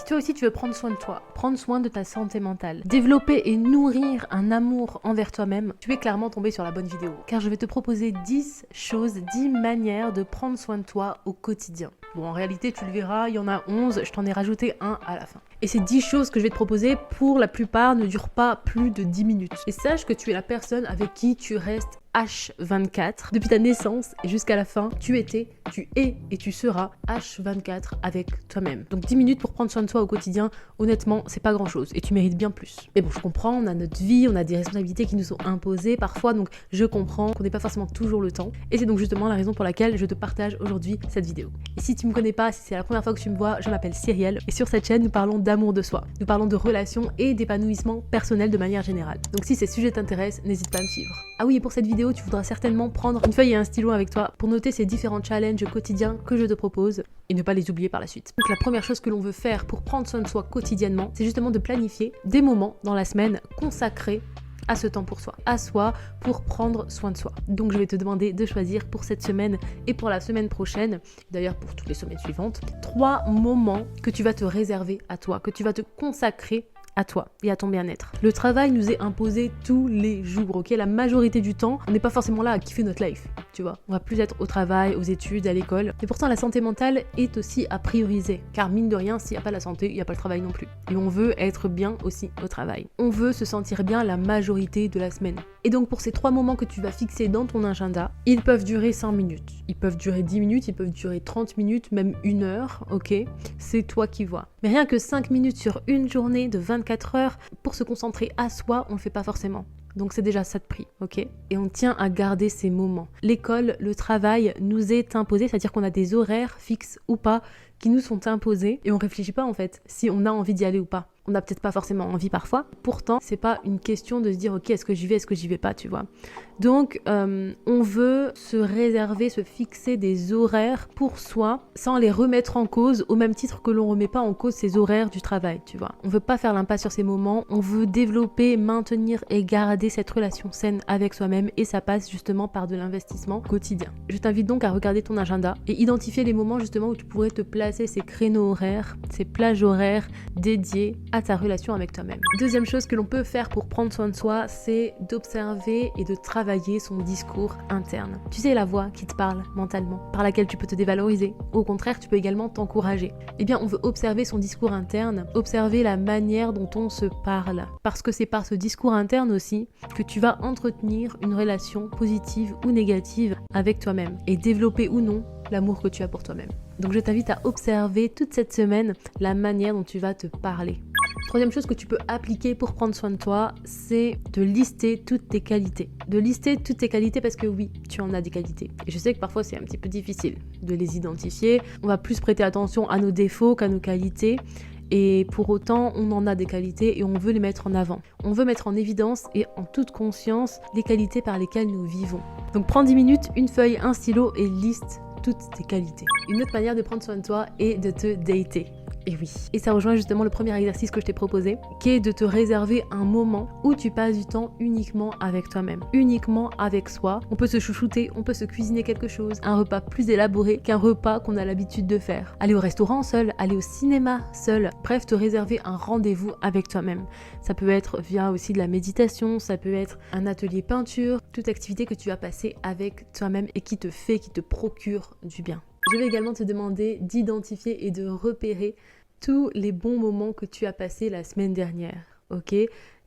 toi aussi tu veux prendre soin de toi, prendre soin de ta santé mentale, développer et nourrir un amour envers toi-même, tu es clairement tombé sur la bonne vidéo. Car je vais te proposer 10 choses, 10 manières de prendre soin de toi au quotidien. Bon, en réalité, tu le verras, il y en a 11, je t'en ai rajouté un à la fin. Et ces 10 choses que je vais te proposer, pour la plupart, ne durent pas plus de 10 minutes. Et sache que tu es la personne avec qui tu restes H24. Depuis ta naissance et jusqu'à la fin, tu étais, tu es et tu seras H24 avec toi-même. Donc 10 minutes pour prendre soin de toi au quotidien, honnêtement, c'est pas grand-chose et tu mérites bien plus. Mais bon, je comprends, on a notre vie, on a des responsabilités qui nous sont imposées parfois, donc je comprends qu'on n'ait pas forcément toujours le temps. Et c'est donc justement la raison pour laquelle je te partage aujourd'hui cette vidéo. Et si tu me connais pas, si c'est la première fois que tu me vois, je m'appelle Cyrielle et sur cette chaîne, nous parlons d'amour de soi. Nous parlons de relations et d'épanouissement personnel de manière générale. Donc si ces sujets t'intéressent, n'hésite pas à me suivre. Ah oui, et pour cette vidéo, tu voudras certainement prendre une feuille et un stylo avec toi pour noter ces différents challenges quotidiens que je te propose et ne pas les oublier par la suite. Donc la première chose que l'on veut faire pour prendre soin de soi quotidiennement, c'est justement de planifier des moments dans la semaine consacrés à ce temps pour soi, à soi, pour prendre soin de soi. Donc je vais te demander de choisir pour cette semaine et pour la semaine prochaine, d'ailleurs pour toutes les semaines suivantes, 3 moments que tu vas te réserver à toi, que tu vas te consacrer à toi et à ton bien-être. Le travail nous est imposé tous les jours, ok? La majorité du temps, on n'est pas forcément là à kiffer notre life, tu vois. On va plus être au travail, aux études, à l'école. Et pourtant, la santé mentale est aussi à prioriser. Car mine de rien, s'il n'y a pas la santé, il n'y a pas le travail non plus. Et on veut être bien aussi au travail. On veut se sentir bien la majorité de la semaine. Et donc pour ces 3 moments que tu vas fixer dans ton agenda, ils peuvent durer 5 minutes. Ils peuvent durer 10 minutes, ils peuvent durer 30 minutes, même 1 heure, ok? C'est toi qui vois. Mais rien que 5 minutes sur une journée de 24 heures pour se concentrer à soi, on le fait pas forcément. Donc c'est déjà ça de prix, ok? Et on tient à garder ces moments. L'école, le travail nous est imposé, c'est-à-dire qu'on a des horaires fixes ou pas qui nous sont imposés et on réfléchit pas en fait si on a envie d'y aller ou pas. On n'a peut-être pas forcément envie parfois. Pourtant, c'est pas une question de se dire ok, est-ce que j'y vais, est-ce que j'y vais pas, tu vois. Donc, on veut se réserver, se fixer des horaires pour soi sans les remettre en cause au même titre que l'on remet pas en cause ces horaires du travail, tu vois. On veut pas faire l'impasse sur ces moments. On veut développer, maintenir et garder cette relation saine avec soi-même et ça passe justement par de l'investissement quotidien. Je t'invite donc à regarder ton agenda et identifier les moments justement où tu pourrais te placer ces créneaux horaires, ces plages horaires dédiées à ta relation avec toi-même. Deuxième chose que l'on peut faire pour prendre soin de soi, c'est d'observer et de travailler son discours interne. Tu sais, la voix qui te parle mentalement, par laquelle tu peux te dévaloriser. Au contraire, tu peux également t'encourager. Eh bien, on veut observer son discours interne, observer la manière dont on se parle. Parce que c'est par ce discours interne aussi que tu vas entretenir une relation positive ou négative avec toi-même et développer ou non l'amour que tu as pour toi-même. Donc je t'invite à observer toute cette semaine la manière dont tu vas te parler. Troisième chose que tu peux appliquer pour prendre soin de toi, c'est de lister toutes tes qualités. De lister toutes tes qualités parce que oui, tu en as des qualités. Et je sais que parfois c'est un petit peu difficile de les identifier. On va plus prêter attention à nos défauts qu'à nos qualités. Et pour autant, on en a des qualités et on veut les mettre en avant. On veut mettre en évidence et en toute conscience les qualités par lesquelles nous vivons. Donc prends 10 minutes, une feuille, un stylo et liste toutes tes qualités. Une autre manière de prendre soin de toi est de te dater. Et oui. Et ça rejoint justement le premier exercice que je t'ai proposé, qui est de te réserver un moment où tu passes du temps uniquement avec toi-même, uniquement avec soi. On peut se chouchouter, on peut se cuisiner quelque chose, un repas plus élaboré qu'un repas qu'on a l'habitude de faire. Aller au restaurant seul, aller au cinéma seul. Bref, te réserver un rendez-vous avec toi-même. Ça peut être via aussi de la méditation, ça peut être un atelier peinture, toute activité que tu vas passer avec toi-même et qui te procure du bien. Je vais également te demander d'identifier et de repérer tous les bons moments que tu as passés la semaine dernière, ok?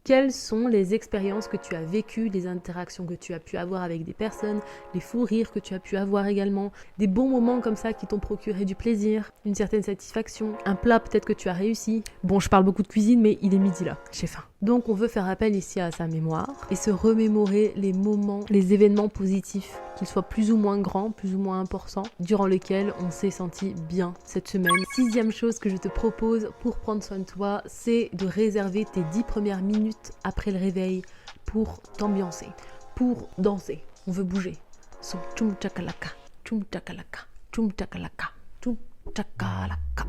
Quelles sont les expériences que tu as vécues, les interactions que tu as pu avoir avec des personnes, les fous rires que tu as pu avoir également, des bons moments comme ça qui t'ont procuré du plaisir, une certaine satisfaction, un plat peut-être que tu as réussi. Bon, je parle beaucoup de cuisine, mais il est midi là, j'ai faim. Donc on veut faire appel ici à sa mémoire et se remémorer les moments, les événements positifs, qu'ils soient plus ou moins grands, plus ou moins importants, durant lesquels on s'est senti bien cette semaine. Sixième chose que je te propose pour prendre soin de toi, c'est de réserver tes 10 premières minutes après le réveil pour t'ambiancer, pour danser. On veut bouger. Son tchoum chakalaka, tchoum chakalaka, tchoum chakalaka, tchoum chakalaka.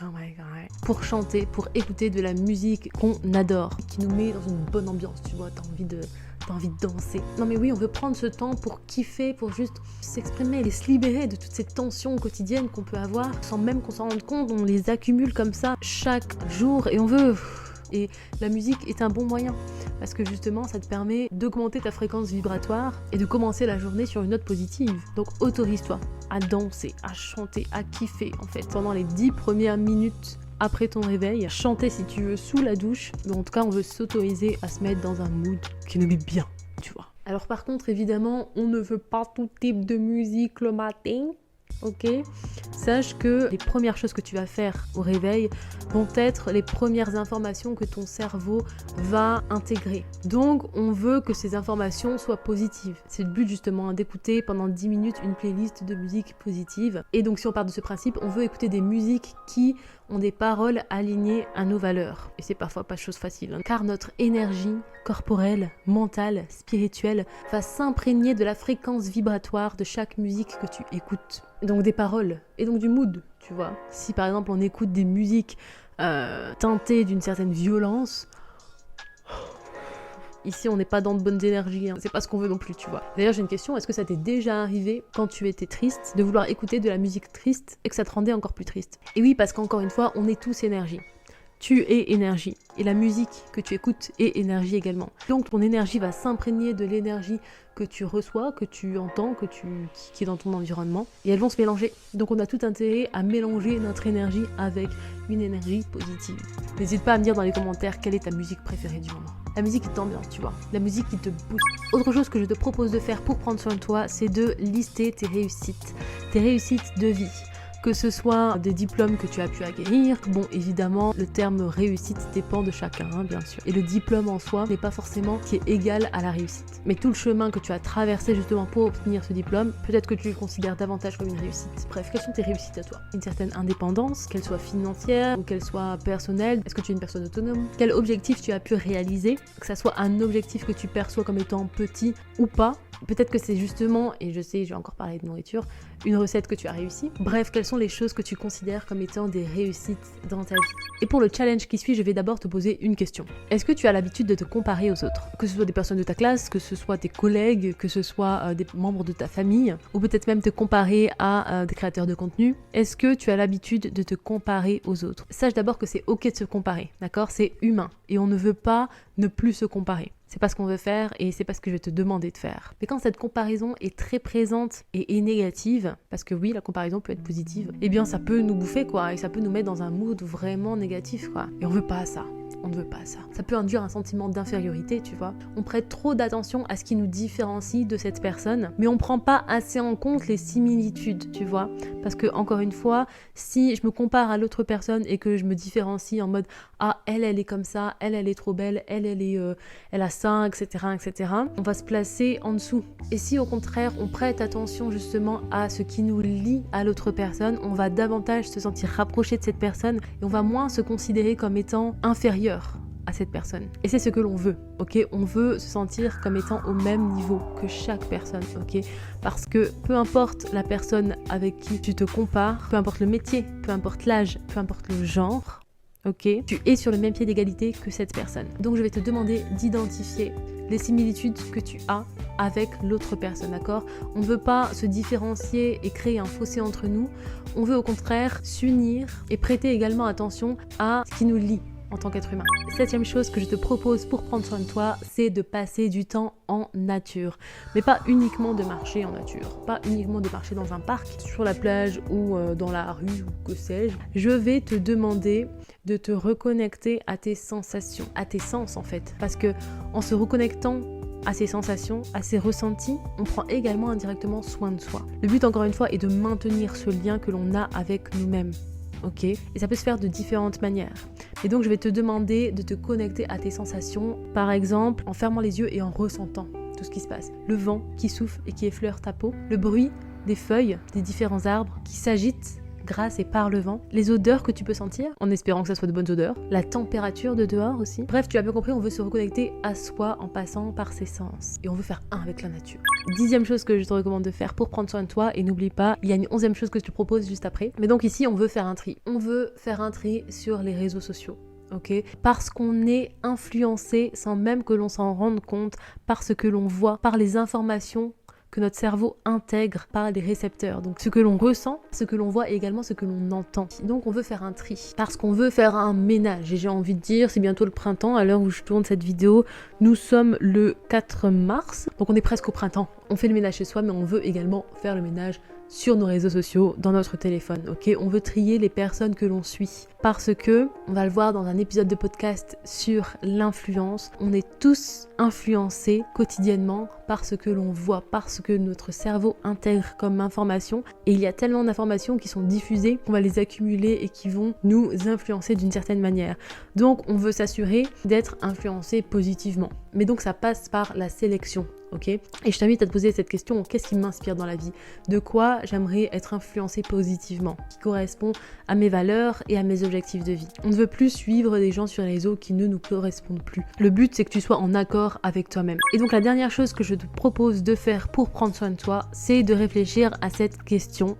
Oh my God. Pour chanter, pour écouter de la musique qu'on adore, qui nous met dans une bonne ambiance, tu vois, t'as t'as envie de danser. Non mais oui, on veut prendre ce temps pour kiffer, pour juste s'exprimer et se libérer de toutes ces tensions quotidiennes qu'on peut avoir sans même qu'on s'en rende compte. On les accumule comme ça chaque jour et on veut... Et la musique est un bon moyen parce que justement ça te permet d'augmenter ta fréquence vibratoire et de commencer la journée sur une note positive. Donc autorise-toi à danser, à chanter, à kiffer en fait pendant les 10 premières minutes après ton réveil. Chanter si tu veux sous la douche. Donc, en tout cas on veut s'autoriser à se mettre dans un mood qui nous met bien, tu vois. Alors par contre évidemment on ne veut pas tout type de musique le matin. Ok, sache que les premières choses que tu vas faire au réveil vont être les premières informations que ton cerveau va intégrer. Donc, on veut que ces informations soient positives. C'est le but justement d'écouter pendant 10 minutes une playlist de musique positive. Et donc, si on part de ce principe, on veut écouter des musiques qui ont des paroles alignées à nos valeurs. Et c'est parfois pas chose facile, hein, car notre énergie corporelle, mentale, spirituelle va s'imprégner de la fréquence vibratoire de chaque musique que tu écoutes. Donc des paroles et donc du mood, tu vois. Si par exemple on écoute des musiques teintées d'une certaine violence, ici on n'est pas dans de bonnes énergies, hein. C'est pas ce qu'on veut non plus, tu vois. D'ailleurs j'ai une question, est-ce que ça t'est déjà arrivé quand tu étais triste de vouloir écouter de la musique triste et que ça te rendait encore plus triste? Et oui, parce qu'encore une fois, on est tous énergie. Tu es énergie et la musique que tu écoutes est énergie également. Donc ton énergie va s'imprégner de l'énergie que tu reçois, que tu entends, qui est dans ton environnement et elles vont se mélanger. Donc on a tout intérêt à mélanger notre énergie avec une énergie positive. N'hésite pas à me dire dans les commentaires quelle est ta musique préférée du moment. La musique qui t'ambiance, tu vois. La musique qui te booste. Autre chose que je te propose de faire pour prendre soin de toi, c'est de lister tes réussites de vie. Que ce soit des diplômes que tu as pu acquérir, bon évidemment le terme réussite dépend de chacun, hein, bien sûr. Et le diplôme en soi n'est pas forcément qui est égal à la réussite. Mais tout le chemin que tu as traversé justement pour obtenir ce diplôme, peut-être que tu le considères davantage comme une réussite. Bref, quelles sont tes réussites à toi? Une certaine indépendance, qu'elle soit financière ou qu'elle soit personnelle. Est-ce que tu es une personne autonome? Quel objectif tu as pu réaliser? Que ça soit un objectif que tu perçois comme étant petit ou pas. Peut-être que c'est justement, et je sais, je vais encore parler de nourriture, une recette que tu as réussi. Bref, quelles sont les choses que tu considères comme étant des réussites dans ta vie? Et pour le challenge qui suit, je vais d'abord te poser une question. Est-ce que tu as l'habitude de te comparer aux autres? Que ce soit des personnes de ta classe, que ce soit tes collègues, que ce soit des membres de ta famille, ou peut-être même te comparer à des créateurs de contenu. Est-ce que tu as l'habitude de te comparer aux autres? Sache d'abord que c'est ok de se comparer, d'accord? C'est humain et on ne veut pas ne plus se comparer. C'est pas ce qu'on veut faire et c'est pas ce que je vais te demander de faire. Mais quand cette comparaison est très présente et est négative, parce que oui, la comparaison peut être positive, eh bien ça peut nous bouffer quoi, et ça peut nous mettre dans un mood vraiment négatif quoi. Et on veut pas ça. On ne veut pas ça. Ça peut induire un sentiment d'infériorité, tu vois. On prête trop d'attention à ce qui nous différencie de cette personne, mais on prend pas assez en compte les similitudes, tu vois. Parce que, encore une fois, si je me compare à l'autre personne et que je me différencie en mode « Ah, elle est comme ça, elle est trop belle, elle a ça, etc., etc. » on va se placer en dessous. Et si, au contraire, on prête attention justement à ce qui nous lie à l'autre personne, on va davantage se sentir rapproché de cette personne et on va moins se considérer comme étant inférieur à cette personne. Et c'est ce que l'on veut, ok? On veut se sentir comme étant au même niveau que chaque personne, ok? Parce que peu importe la personne avec qui tu te compares, peu importe le métier, peu importe l'âge, peu importe le genre, ok? Tu es sur le même pied d'égalité que cette personne. Donc je vais te demander d'identifier les similitudes que tu as avec l'autre personne, d'accord? On ne veut pas se différencier et créer un fossé entre nous. On veut au contraire s'unir et prêter également attention à ce qui nous lie en tant qu'être humain. 7e chose que je te propose pour prendre soin de toi, c'est de passer du temps en nature. Mais pas uniquement de marcher en nature, pas uniquement de marcher dans un parc, sur la plage ou dans la rue ou que sais-je. Je vais te demander de te reconnecter à tes sensations, à tes sens en fait. Parce que en se reconnectant à ces sensations, à ces ressentis, on prend également indirectement soin de soi. Le but encore une fois est de maintenir ce lien que l'on a avec nous-mêmes. Ok, et ça peut se faire de différentes manières. Et donc je vais te demander de te connecter à tes sensations, par exemple en fermant les yeux et en ressentant tout ce qui se passe. Le vent qui souffle et qui effleure ta peau, le bruit des feuilles des différents arbres qui s'agitent grâce et par le vent, les odeurs que tu peux sentir, en espérant que ça soit de bonnes odeurs, la température de dehors aussi. Bref, tu as bien compris, on veut se reconnecter à soi en passant par ses sens. Et on veut faire un avec la nature. 10e chose que je te recommande de faire pour prendre soin de toi, et n'oublie pas, il y a une 11e chose que je te propose juste après. Mais donc ici, on veut faire un tri. On veut faire un tri sur les réseaux sociaux. ok? Parce qu'on est influencé sans même que l'on s'en rende compte, par ce que l'on voit, par les informations que notre cerveau intègre par les récepteurs. Donc ce que l'on ressent, ce que l'on voit et également ce que l'on entend. Donc on veut faire un tri, parce qu'on veut faire un ménage. Et j'ai envie de dire, c'est bientôt le printemps, à l'heure où je tourne cette vidéo, nous sommes le 4 mars, donc on est presque au printemps. On fait le ménage chez soi, mais on veut également faire le ménage sur nos réseaux sociaux, dans notre téléphone, ok? On veut trier les personnes que l'on suit, parce que, on va le voir dans un épisode de podcast sur l'influence, on est tous influencés quotidiennement par ce que l'on voit, parce que notre cerveau intègre comme information, et il y a tellement d'informations qui sont diffusées qu'on va les accumuler et qui vont nous influencer d'une certaine manière. Donc on veut s'assurer d'être influencé positivement. Mais donc ça passe par la sélection. Ok? Et je t'invite à te poser cette question, qu'est-ce qui m'inspire dans la vie? De quoi j'aimerais être influencé positivement, qui correspond à mes valeurs et à mes objectifs de vie. On ne veut plus suivre des gens sur les réseaux qui ne nous correspondent plus. Le but, c'est que tu sois en accord avec toi-même. Et donc la dernière chose que je te propose de faire pour prendre soin de toi, c'est de réfléchir à cette question.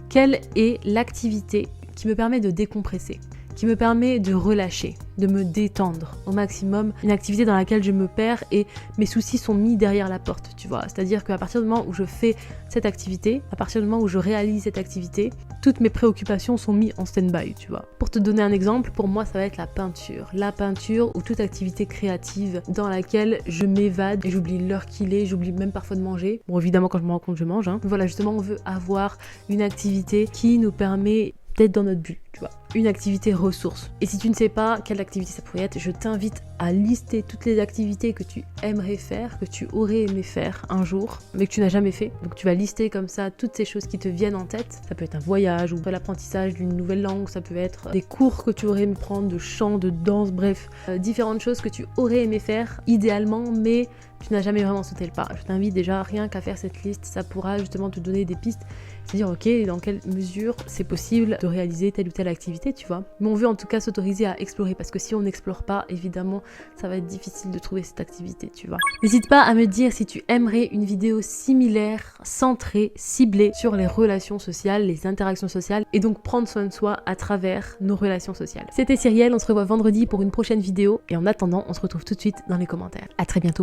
Quelle est l'activité qui me permet de décompresser, qui me permet de relâcher, de me détendre au maximum, une activité dans laquelle je me perds et mes soucis sont mis derrière la porte, tu vois. C'est-à-dire qu'à partir du moment où je fais cette activité, à partir du moment où je réalise cette activité, toutes mes préoccupations sont mises en stand-by, tu vois. Pour te donner un exemple, pour moi ça va être la peinture. La peinture ou toute activité créative dans laquelle je m'évade et j'oublie l'heure qu'il est, j'oublie même parfois de manger. Bon, évidemment quand je me rends compte je mange, hein. Voilà, justement on veut avoir une activité qui nous permet d'être dans notre bulle, tu vois. Une activité ressource. Et si tu ne sais pas quelle activité ça pourrait être, je t'invite à lister toutes les activités que tu aimerais faire, que tu aurais aimé faire un jour, mais que tu n'as jamais fait. Donc tu vas lister comme ça toutes ces choses qui te viennent en tête. Ça peut être un voyage ou l'apprentissage d'une nouvelle langue, ça peut être des cours que tu aurais aimé prendre, de chant, de danse, bref, différentes choses que tu aurais aimé faire idéalement, mais tu n'as jamais vraiment sauté le pas. Je t'invite déjà rien qu'à faire cette liste, ça pourra justement te donner des pistes, c'est-à-dire ok, dans quelle mesure c'est possible de réaliser telle ou telle activité, tu vois. Mais on veut en tout cas s'autoriser à explorer, parce que si on n'explore pas, évidemment, ça va être difficile de trouver cette activité, tu vois. N'hésite pas à me dire si tu aimerais une vidéo similaire, centrée, ciblée sur les relations sociales, les interactions sociales, et donc prendre soin de soi à travers nos relations sociales. C'était Cyrielle, on se revoit vendredi pour une prochaine vidéo, et en attendant, on se retrouve tout de suite dans les commentaires. À très bientôt.